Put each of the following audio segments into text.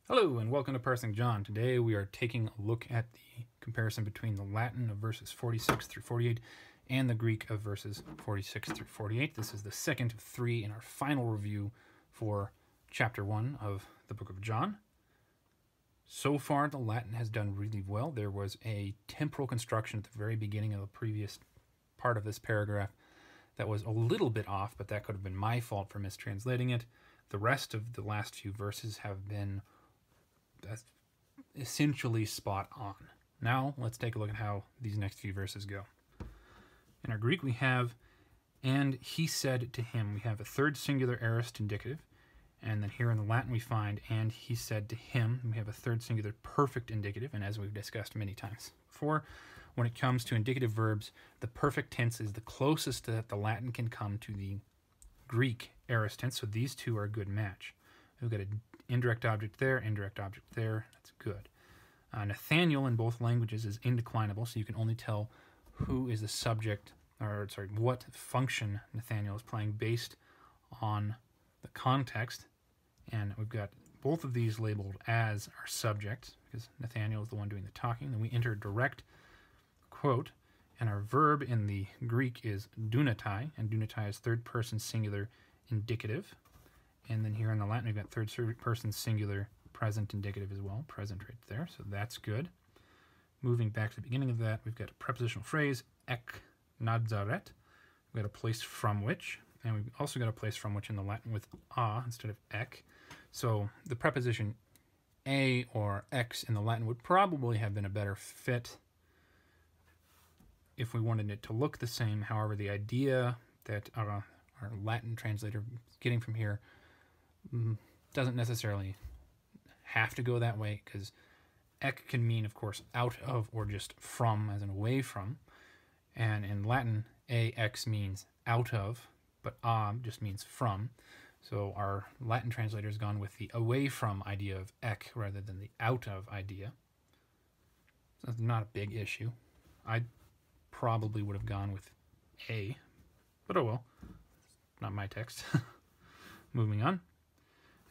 Hello and welcome to Parsing John. Today we are taking a look at the comparison between the Latin of verses 46 through 48 and the Greek of verses 46 through 48. This is the second of three in our final review for chapter 1 of the book of John. So far the Latin has done really well. There was a temporal construction at the very beginning of the previous part of this paragraph that was a little bit off, but that could have been my fault for mistranslating it. The rest of the last few verses have been essentially spot on. Now let's take a look at how these next few verses go. In our Greek we have, and he said to him. We have a third singular aorist indicative, and then here in the Latin we find, and he said to him. We have a third singular perfect indicative, and as we've discussed many times before, when it comes to indicative verbs, the perfect tense is the closest that the Latin can come to the Greek aorist tense, so these two are a good match. We've got an indirect object there, indirect object there. That's good. Nathaniel in both languages is indeclinable, so you can only tell who is the subject, or sorry, what function Nathaniel is playing based on the context. And we've got both of these labeled as our subject, because Nathaniel is the one doing the talking. Then we enter direct quote, and our verb in the Greek is dunatai, and dunatai is third person singular indicative. And then here in the Latin, we've got third person singular present indicative as well, present right there, so that's good. Moving back to the beginning of that, we've got a prepositional phrase, ek nadzaret. We've got a place from which, and we've also got a place from which in the Latin with a instead of ek. So the preposition a or x in the Latin would probably have been a better fit if we wanted it to look the same. However, the idea that our Latin translator is getting from here doesn't necessarily have to go that way, because ek can mean, of course, out of or just from, as in away from. And in Latin, ax means out of, but a just means from. So our Latin translator has gone with the away from idea of ek rather than the out of idea. So that's not a big issue. I probably would have gone with a, but oh well, not my text. Moving on.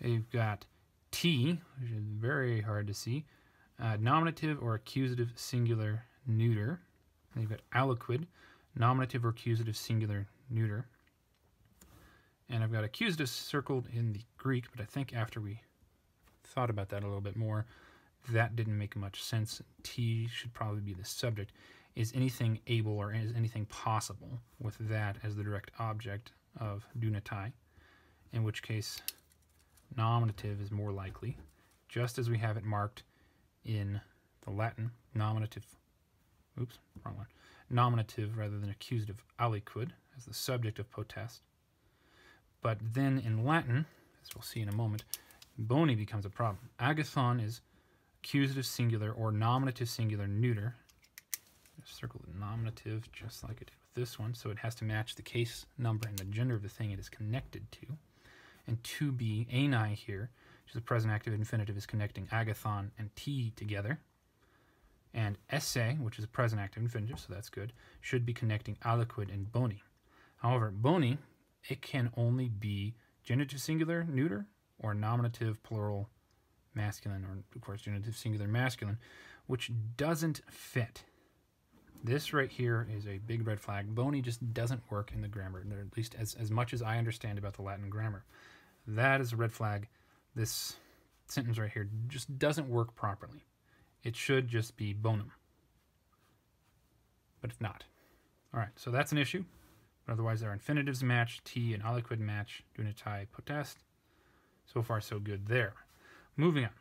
We've got T, which is very hard to see, nominative or accusative singular neuter. And you've got aliquid, nominative or accusative singular neuter. And I've got accusative circled in the Greek, but I think after we thought about that a little bit more, that didn't make much sense. T should probably be the subject. Is anything able or is anything possible, with that as the direct object of dunatai, in which case nominative is more likely, just as we have it marked in the Latin, nominative, oops, wrong one, nominative rather than accusative aliquid as the subject of potest. But then in Latin, as we'll see in a moment, boni becomes a problem. Agathon is accusative singular or nominative singular neuter. Circle the nominative just like I did with this one, so it has to match the case number and the gender of the thing it is connected to. And to be ani here, which is the present active infinitive, is connecting agathon and t together. And esse, which is a present active infinitive, so that's good, should be connecting aliquid and boni. However, boni, it can only be genitive singular neuter or nominative plural masculine, or of course genitive singular masculine, which doesn't fit. This right here is a big red flag. Boni just doesn't work in the grammar, or at least as much as I understand about the Latin grammar. That is a red flag. This sentence right here just doesn't work properly. It should just be bonum. But if not. Alright, so that's an issue. But otherwise our infinitives match, T and aliquid match, dunatai, potest. So far so good there. Moving on.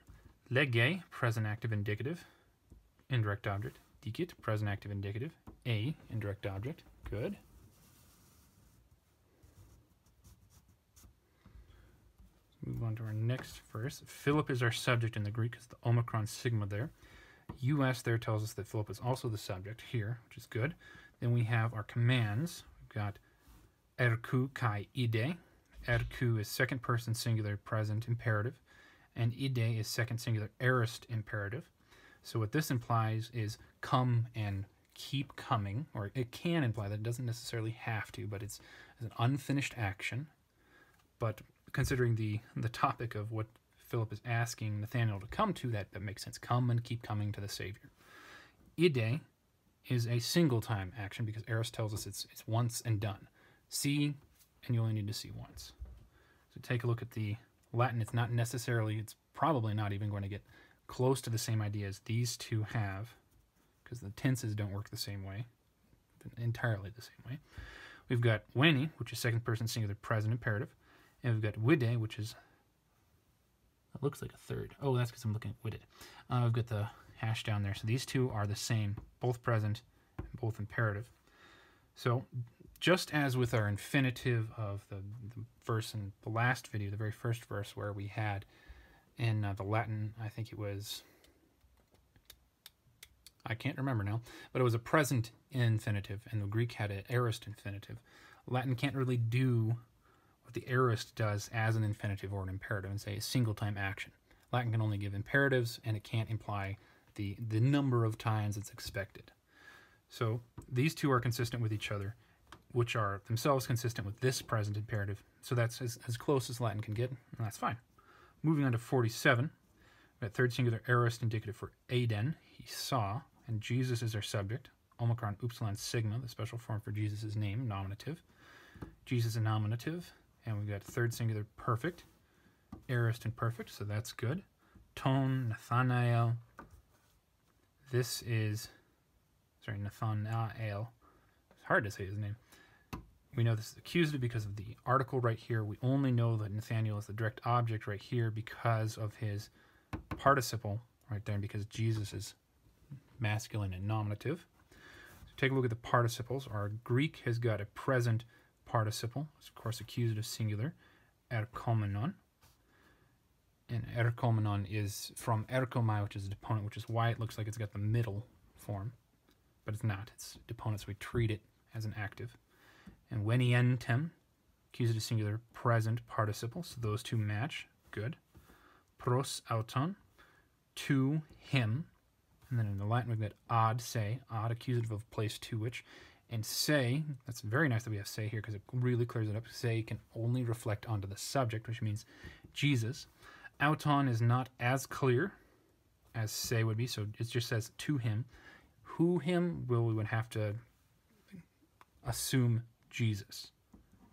Lege, present active indicative, indirect object. Dicit, present active indicative. A, indirect object. Good. Move on to our next verse. Philip is our subject in the Greek, because the omicron sigma there. US there tells us that Philip is also the subject here, which is good. Then we have our commands. We've got erku kai ide. Erku is second person singular present imperative, and ide is second singular aorist imperative. So what this implies is come and keep coming, or it can imply that. It doesn't necessarily have to, but it's an unfinished action. But considering the topic of what Philip is asking Nathanael to come to, that makes sense. Come and keep coming to the Savior. Ide is a single time action because Eris tells us it's once and done. See, and you only need to see once. So take a look at the Latin. It's not necessarily, it's probably not even going to get close to the same idea as these two have, because the tenses don't work the same way, entirely the same way. We've got veni, which is second person singular present imperative, and we've got vide, which is, it looks like a third. Oh, that's because I'm looking at vide. We've got the hash down there. So these two are the same, both present and both imperative. So just as with our infinitive of the verse in the last video, the very first verse where we had in the Latin, I think it was, I can't remember now, but it was a present infinitive, and the Greek had an aorist infinitive. Latin can't really do what the aorist does as an infinitive or an imperative and say a single time action. Latin can only give imperatives, and it can't imply the number of times it's expected. So these two are consistent with each other, which are themselves consistent with this present imperative. So that's as close as Latin can get, and that's fine. Moving on to 47, we got third singular aorist indicative for Aden, he saw, and Jesus is our subject. Omicron upsilon sigma, the special form for Jesus' name, nominative. Jesus a nominative, and we've got third singular perfect, aorist and perfect, so that's good. Ton, Nathanael. This is, sorry, Nathanael. It's hard to say his name. We know this is accusative because of the article right here. We only know that Nathanael is the direct object right here because of his participle right there, because Jesus is masculine and nominative. So take a look at the participles. Our Greek has got a present participle. It's of course accusative singular, erkomenon. And erkomenon is from erkomai, which is a deponent, which is why it looks like it's got the middle form. But it's not. It's deponent, so we treat it as an active. And venientem, accusative singular, present participle. So those two match. Good. Pros auton, to him. And then in the Latin we've got ad se, ad accusative of place to which. And se, that's very nice that we have se here because it really clears it up. Se can only reflect onto the subject, which means Jesus. Auton is not as clear as se would be, so it just says to him. Who him? Well, we would have to assume Jesus,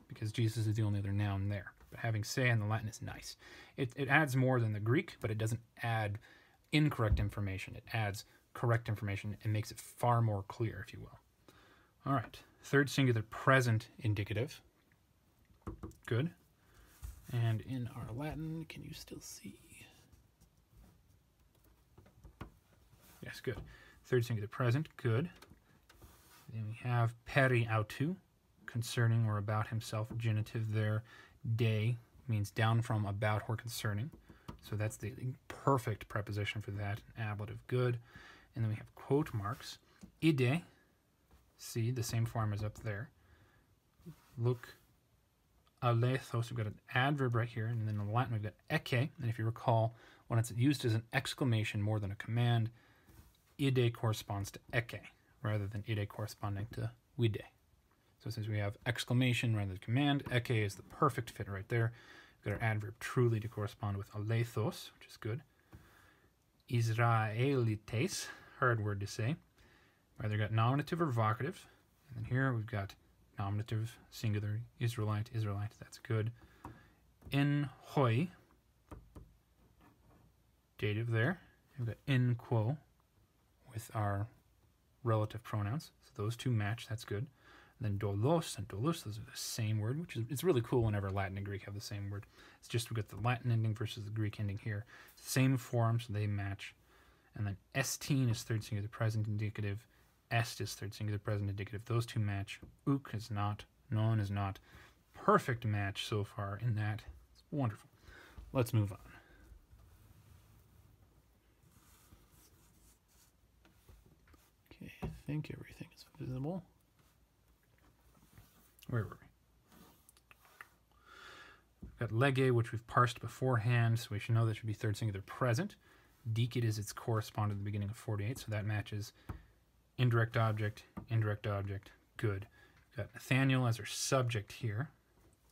because Jesus is the only other noun there. But having se in the Latin is nice. It adds more than the Greek, but it doesn't add incorrect information. It adds correct information and makes it far more clear, if you will. All right, third singular present indicative. Good. And in our Latin, can you still see? Yes, good. Third singular present, good. Then we have peri autu, concerning or about himself, genitive there. De means down from, about, or concerning. So that's the perfect preposition for that, ablative, good. And then we have quote marks. Ide, see, the same form as up there. Look, alethos, we've got an adverb right here, and then in the Latin we've got ecce, and if you recall, when it's used as an exclamation more than a command, ide corresponds to ecce, rather than ide corresponding to vide. So since we have exclamation rather than command, ecce is the perfect fit right there. We've got our adverb truly to correspond with alethos, which is good. Israelites, hard word to say. Either got nominative or vocative. And then here we've got nominative, singular, Israelite, Israelite, that's good. In hoi, dative there. We've got in quo with our relative pronouns. So those two match, that's good. And then dolos and dolus, those are the same word, which is, it's really cool whenever Latin and Greek have the same word. It's just we've got the Latin ending versus the Greek ending here. Same form, so they match. And then estine is third singular present indicative. Est is third singular present indicative. Those two match. Uk is not. Non is not. Perfect match so far in that. It's wonderful. Let's move on. Okay, I think everything is visible. Where were we? We've got lege, which we've parsed beforehand, so we should know that should be third singular present. Dicit is its correspondent at the beginning of 48, so that matches indirect object, good. We've got Nathanael as our subject here.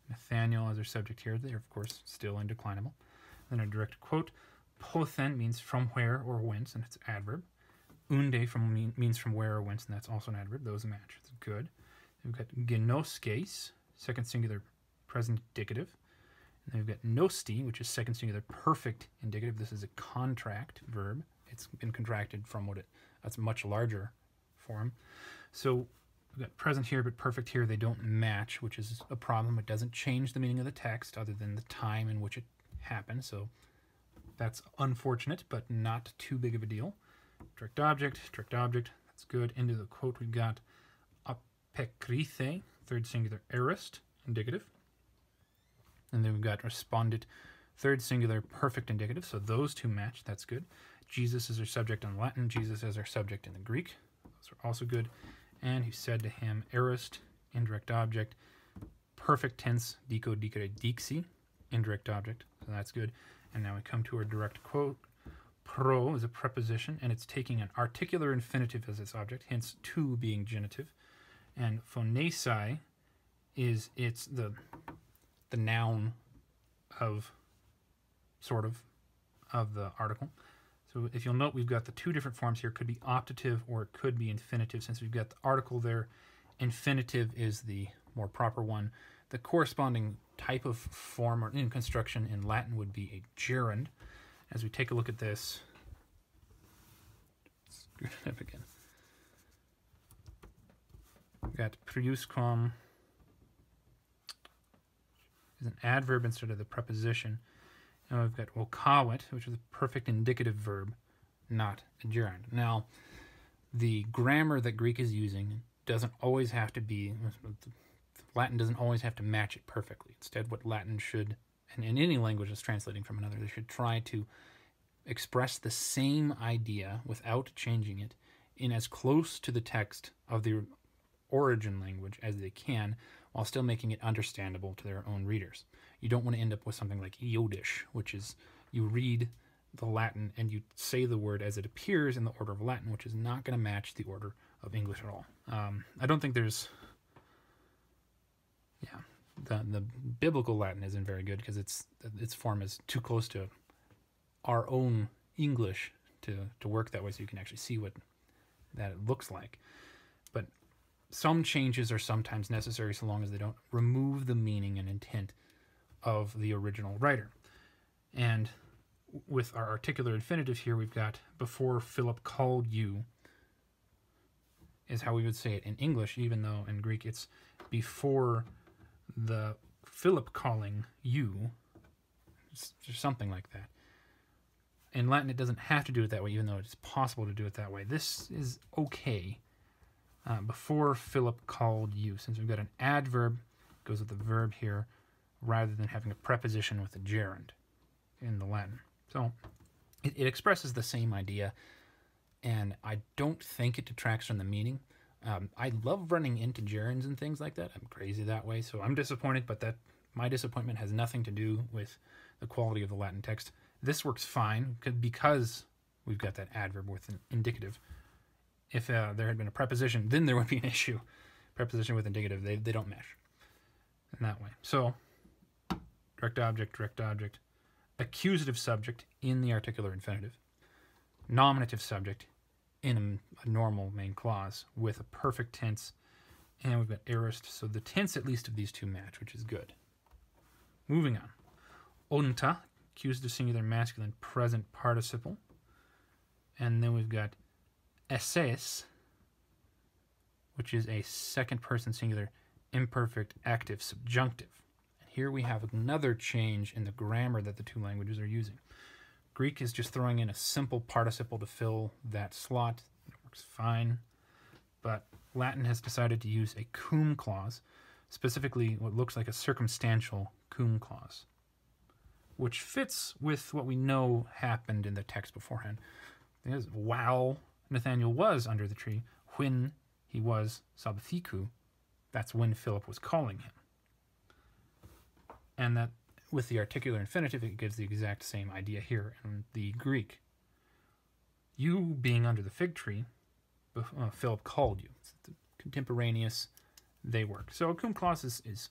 Nathanael as our subject here. They're, of course, still indeclinable. then a direct quote. Pothen means from where or whence, and it's an adverb. Unde means from where or whence, and that's also an adverb. Those match. It's good. Then we've got genoskes, second singular present indicative. And then we've got nosti, which is second singular perfect indicative. This is a contract verb. It's been contracted from that's a much larger form. So we've got present here, but perfect here. They don't match, which is a problem. It doesn't change the meaning of the text other than the time in which it happened. So that's unfortunate, but not too big of a deal. Direct object, that's good. Into the quote, we've got apekrithe, third singular aorist, indicative. And then we've got responded, third singular perfect indicative, so those two match, that's good. Jesus is our subject in Latin, Jesus is our subject in the Greek, those are also good. And he said to him, aorist, indirect object, perfect tense, dico, dicere, dixi, indirect object, so that's good. And now we come to our direct quote. Pro is a preposition, and it's taking an articular infinitive as its object, hence to being genitive. And phonesai is the noun of the article. So if you'll note, we've got the two different forms here. It could be optative or it could be infinitive. Since we've got the article there, infinitive is the more proper one. The corresponding type of form or in construction in Latin would be a gerund. As we take a look at this, screw it up again. We've got priusquam is an adverb instead of the preposition. And we've got vocavit, which is a perfect indicative verb, not a gerund. Now, the grammar that Greek is using doesn't always have to be, Latin doesn't always have to match it perfectly. Instead, what Latin should, and in any language that's translating from another, they should try to express the same idea without changing it in as close to the text of the origin language as they can, while still making it understandable to their own readers. You don't want to end up with something like Yiddish, which is you read the Latin and you say the word as it appears in the order of Latin, which is not going to match the order of English at all. I don't think there's... The biblical Latin isn't very good because its form is too close to our own English to work that way, so you can actually see what that it looks like. But some changes are sometimes necessary so long as they don't remove the meaning and intent of the original writer. And with our articular infinitive here, we've got before Philip called you is how we would say it in English, even though in Greek it's before the Philip calling you, something like that. In Latin, it doesn't have to do it that way, even though it's possible to do it that way. This is okay. Before Philip called you, since we've got an adverb, goes with the verb here, rather than having a preposition with a gerund in the Latin. So it expresses the same idea, and I don't think it detracts from the meaning. I love running into gerunds and things like that. I'm crazy that way, so I'm disappointed, but my disappointment has nothing to do with the quality of the Latin text. This works fine because we've got that adverb with an indicative. If there had been a preposition, then there would be an issue. Preposition with indicative, they don't mesh in that way. So, direct object, accusative subject in the articular infinitive, nominative subject in a normal main clause with a perfect tense, and we've got aorist, so the tense at least of these two match, which is good. Moving on. Onta, accusative singular masculine present participle, and then we've got esses, which is a second person singular imperfect active subjunctive. And here we have another change in the grammar that the two languages are using. Greek is just throwing in a simple participle to fill that slot. It works fine. But Latin has decided to use a cum clause, specifically what looks like a circumstantial cum clause, which fits with what we know happened in the text beforehand. Because while Nathanael was under the tree, when he was sabthiku, that's when Philip was calling him. And that with the articular infinitive, it gives the exact same idea here in the Greek. You being under the fig tree, Philip called you. It's contemporaneous, they work. So a cum clause is,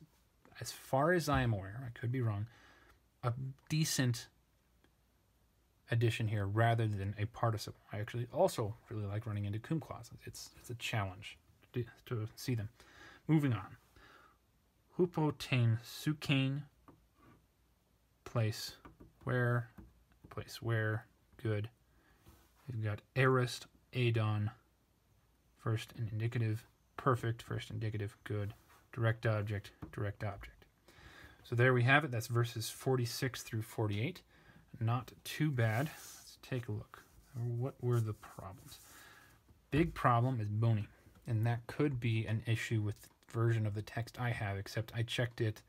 as far as I am aware, I could be wrong, a decent addition here rather than a participle. I actually also really like running into cum clauses. It's a challenge to see them. Moving on. Hupotane sukane, place where, good. You've got aorist, adon, first and indicative, perfect, first indicative, good, direct object, direct object. So there we have it. That's verses 46 through 48. Not too bad. Let's take a look. What were the problems? Big problem is bony, and that could be an issue with the version of the text I have, except I checked it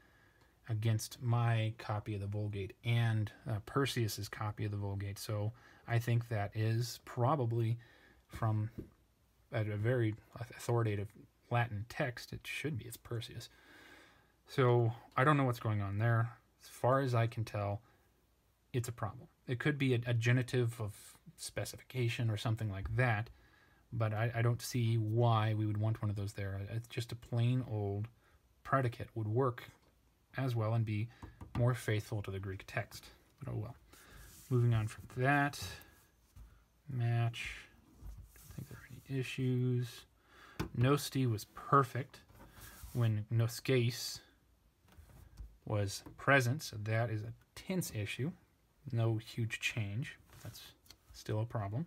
against my copy of the Vulgate and Perseus's copy of the Vulgate. So I think that is probably from a very authoritative Latin text. It should be. It's Perseus. So I don't know what's going on there. As far as I can tell, it's a problem. It could be a genitive of specification or something like that, but I don't see why we would want one of those there. It's just a plain old predicate would work as well and be more faithful to the Greek text. But oh well. Moving on from that, match. Don't think there are any issues. Nosti was perfect when noskeis was present, so that is a tense issue. No huge change. That's still a problem.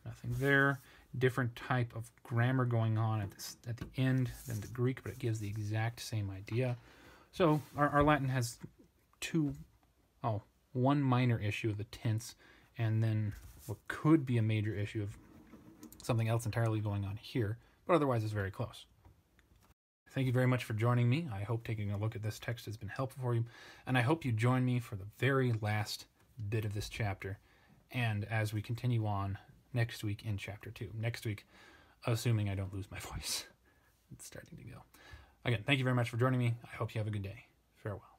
Nothing there. Different type of grammar going on at the end than the Greek, but it gives the exact same idea. So our Latin has one minor issue of the tense, and then what could be a major issue of something else entirely going on here, but otherwise it's very close. Thank you very much for joining me. I hope taking a look at this text has been helpful for you, and I hope you join me for the very last bit of this chapter, and as we continue on next week in chapter 2. Next week, assuming I don't lose my voice. It's starting to go. Again, thank you very much for joining me. I hope you have a good day. Farewell.